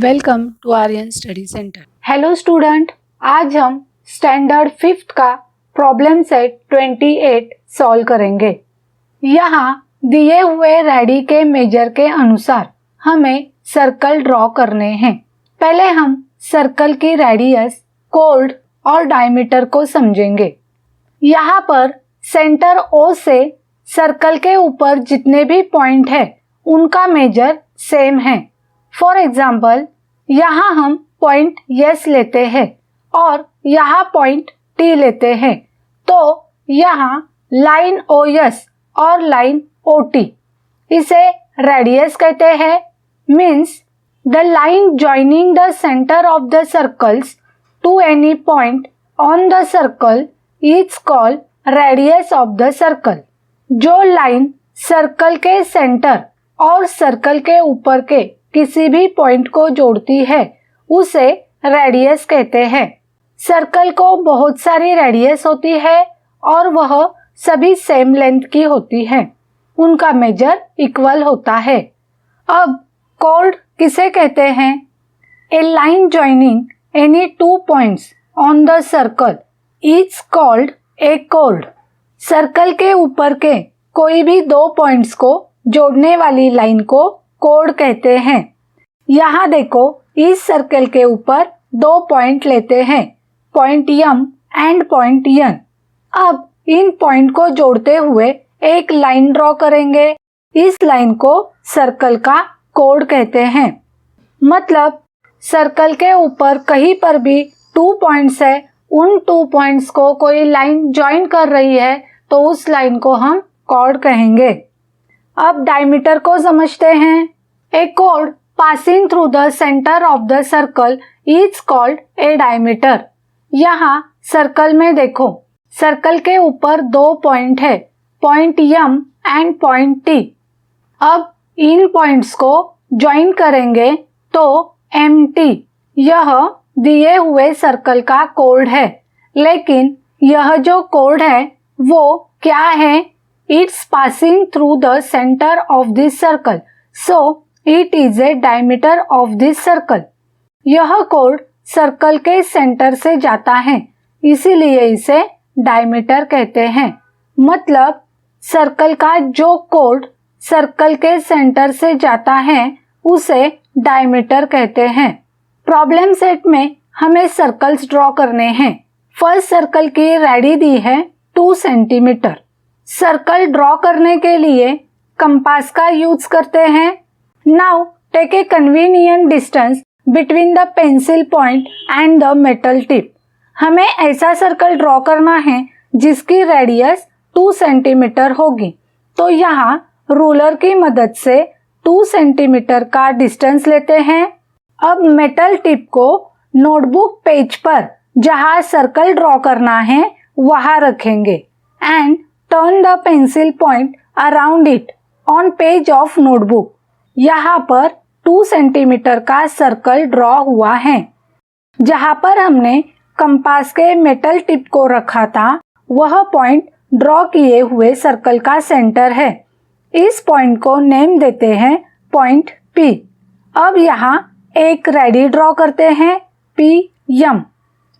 Welcome to Aryan study centre. Hello student, आज हम standard 5th का प्रॉब्लम सेट 28 सॉल्व करेंगे। यहाँ दिए हुए रेडी के मेजर के अनुसार हमें सर्कल ड्रॉ करने हैं। पहले हम सर्कल की रेडियस, कोल्ड और डायमीटर को समझेंगे। यहाँ पर सेंटर O से सर्कल के ऊपर जितने भी पॉइंट है उनका मेजर सेम है। फॉर एग्जाम्पल, यहाँ हम पॉइंट S लेते हैं और यहाँ पॉइंट T लेते हैं, तो यहाँ लाइन OS और लाइन OT, इसे रेडियस कहते हैं। Means the line joining the centre of the circles to any point on the circle is called radius of the circle. जो लाइन सर्कल के सेंटर और सर्कल के ऊपर के किसी भी पॉइंट को जोड़ती है उसे रेडियस कहते हैं। सर्कल को बहुत सारी रेडियस होती है और वह सभी सेम लेंथ की होती है। उनका मेजर इक्वल होता है। अब कोल्ड किसे कहते हैं? A line joining any two points on the circle is called a chord. Circle के ऊपर के कोई भी दो पॉइंट्स को जोड़ने वाली लाइन को कोड कहते हैं। यहाँ देखो, इस सर्कल के ऊपर दो पॉइंट लेते हैं, point M and point N। अब इन पॉइंट को जोड़ते हुए एक लाइन ड्रॉ करेंगे। इस लाइन को सर्कल का कोड कहते हैं। मतलब सर्कल के ऊपर कहीं पर भी 2 पॉइंट्स है, उन 2 पॉइंट्स को कोई लाइन ज्वाइन कर रही है तो उस लाइन को हम कोड कहेंगे। अब डायमीटर को समझते हैं। ए कोड passing through the centre of the circle is called a diameter. यहाँ सर्कल में देखो, सर्कल के ऊपर दो पॉइंट है, point M and point T। अब इन पॉइंट्स को ज्वाइन करेंगे तो MT यह दिए हुए सर्कल का कोड है। लेकिन यह जो कोड है वो क्या है? It's passing through the centre of this circle, so it is a diameter of this circle. यह कोड सर्कल के सेंटर से जाता है, इसीलिए इसे डायमीटर कहते हैं। मतलब सर्कल का जो कोड सर्कल के सेंटर से जाता है उसे डायमीटर कहते हैं। प्रॉब्लम सेट में हमें सर्कल्स ड्रॉ करने हैं। फर्स्ट सर्कल की रेडी दी है 2 सेंटीमीटर। सर्कल ड्रॉ करने के लिए कंपास का यूज करते हैं। Now take a convenient distance between the pencil point and the metal tip. हमें ऐसा सर्कल ड्रॉ करना है जिसकी रेडियस 2 सेंटीमीटर होगी। तो यहाँ रूलर की मदद से 2 सेंटीमीटर का डिस्टेंस लेते हैं। अब मेटल टिप को नोटबुक पेज पर जहाँ सर्कल ड्रॉ करना है वहाँ रखेंगे and turn the pencil point around it on page of notebook. यहाँ पर 2 सेंटीमीटर का सर्कल ड्रॉ हुआ है। जहाँ पर हमने कंपास के मेटल टिप को रखा था वह पॉइंट ड्रॉ किए हुए सर्कल का सेंटर है। इस पॉइंट को नेम देते हैं पॉइंट P। अब यहाँ एक रेडी ड्रॉ करते हैं PM।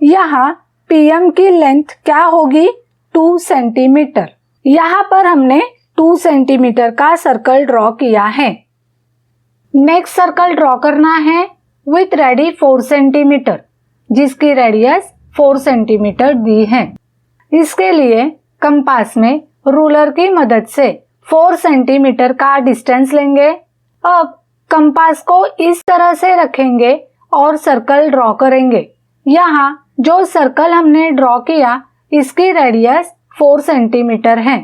यहाँ PM की लेंथ क्या होगी? 2 सेंटीमीटर। यहाँ पर हमने 2 सेंटीमीटर का सर्कल ड्रॉ किया है। नेक्स्ट सर्कल ड्रॉ करना है विथ रेडी 4 सेंटीमीटर, जिसकी रेडियस 4 सेंटीमीटर दी है। इसके लिए कंपास में रूलर की मदद से 4 सेंटीमीटर का डिस्टेंस लेंगे। अब कंपास को इस तरह से रखेंगे और सर्कल ड्रॉ करेंगे। यहाँ जो सर्कल हमने ड्रॉ किया इसकी रेडियस 4 सेंटीमीटर है,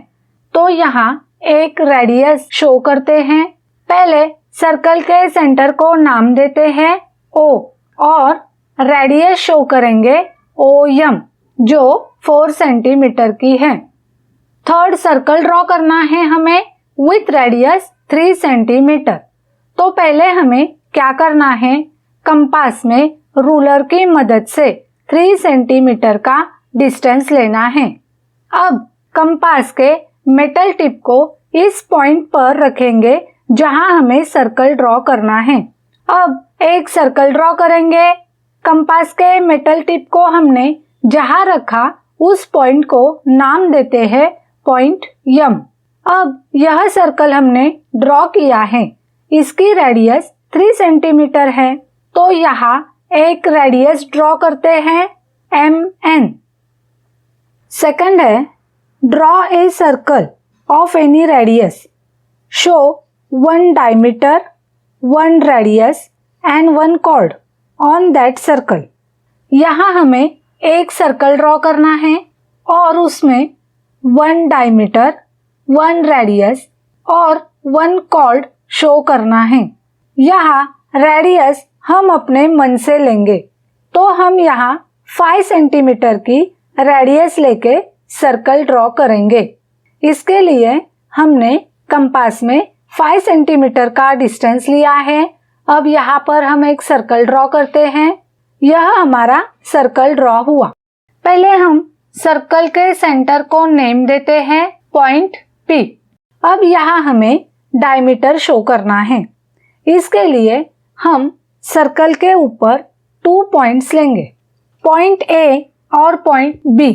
तो यहाँ एक रेडियस शो करते हैं। पहले सर्कल के सेंटर को नाम देते हैं O और रेडियस शो करेंगे OM जो 4 सेंटीमीटर की है। थर्ड सर्कल ड्रॉ करना है हमें विथ रेडियस 3 सेंटीमीटर। तो पहले हमें क्या करना है? कंपास में रूलर की मदद से 3 सेंटीमीटर का डिस्टेंस लेना है। अब कंपास के मेटल टिप को इस पॉइंट पर रखेंगे जहां हमें सर्कल ड्रॉ करना है। अब एक सर्कल ड्रॉ करेंगे। कंपास के मेटल टिप को हमने जहां रखा उस पॉइंट को नाम देते हैं पॉइंट यम। अब यह सर्कल हमने ड्रॉ किया है, इसकी रेडियस 3 सेंटीमीटर है, तो यहाँ एक रेडियस ड्रॉ करते हैं MN। सेकंड है draw a circle of any radius, show 1 diameter, 1 radius and 1 chord on that circle. यहाँ हमें एक सर्कल ड्रॉ करना है और उसमें 1 डायमीटर, 1 रेडियस और 1 कॉर्ड शो करना है। यहाँ रेडियस हम अपने मन से लेंगे, तो हम यहाँ 5 सेंटीमीटर की रेडियस लेके सर्कल ड्रॉ करेंगे। इसके लिए हमने कंपास में 5 सेंटीमीटर का डिस्टेंस लिया है। अब यहाँ पर हम एक सर्कल ड्रॉ करते हैं। यह हमारा सर्कल ड्रॉ हुआ। पहले हम सर्कल के सेंटर को नेम देते हैं पॉइंट P। अब यहाँ हमें डायमीटर शो करना है। इसके लिए हम सर्कल के ऊपर 2 पॉइंट्स लेंगे, पॉइंट A और पॉइंट B।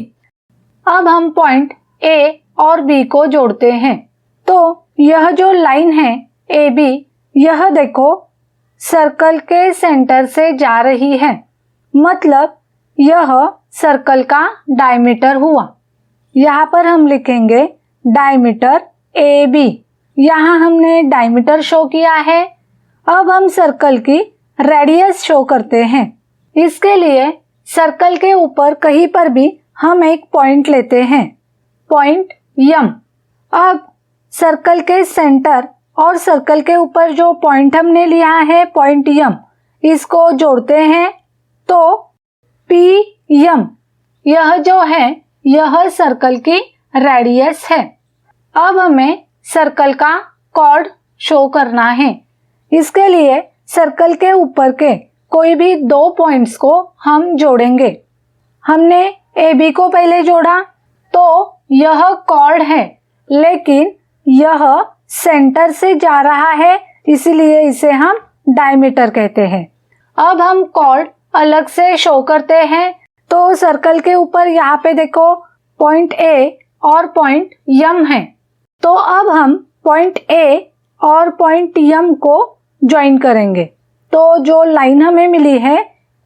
अब हम पॉइंट A और B को जोड़ते हैं, तो यह जो लाइन है AB, यह देखो सर्कल के सेंटर से जा रही है, मतलब यह सर्कल का डायमीटर हुआ। यहाँ पर हम लिखेंगे डायमीटर AB। यहाँ हमने डायमीटर शो किया है। अब हम सर्कल की रेडियस शो करते हैं। इसके लिए सर्कल के ऊपर कहीं पर भी हम एक पॉइंट लेते हैं, पॉइंट M। अब सर्कल के सेंटर और सर्कल के ऊपर जो पॉइंट हमने लिया है पॉइंट M, इसको जोड़ते हैं, तो PM यह जो है यह सर्कल की रेडियस है। अब हमें सर्कल का कॉर्ड शो करना है। इसके लिए सर्कल के ऊपर के कोई भी 2 पॉइंट्स को हम जोड़ेंगे। हमने AB को पहले जोड़ा, तो यह कॉर्ड है, लेकिन यह सेंटर से जा रहा है, इसलिए इसे हम डायमीटर कहते हैं। अब हम कॉर्ड अलग से शो करते हैं, तो सर्कल के ऊपर यहाँ पे देखो पॉइंट A और पॉइंट M है, तो अब हम पॉइंट A और पॉइंट M को ज्वाइन करेंगे। तो जो लाइन हमें मिली है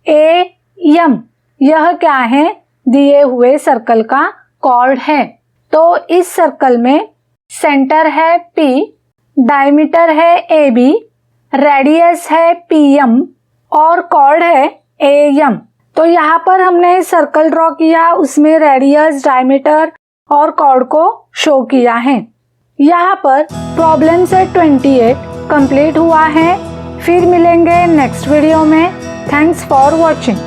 AM, यह क्या है, दिए हुए सर्कल का कॉर्ड है। तो इस सर्कल में सेंटर है P, डायमीटर है AB, रेडियस है PM और कॉर्ड है AM। तो यहाँ पर हमने सर्कल ड्रॉ किया, उसमें रेडियस, डायमीटर और कॉर्ड को शो किया है। यहाँ पर प्रॉब्लम सेट 28 कंप्लीट हुआ है। फिर मिलेंगे नेक्स्ट वीडियो में। Thanks for watching.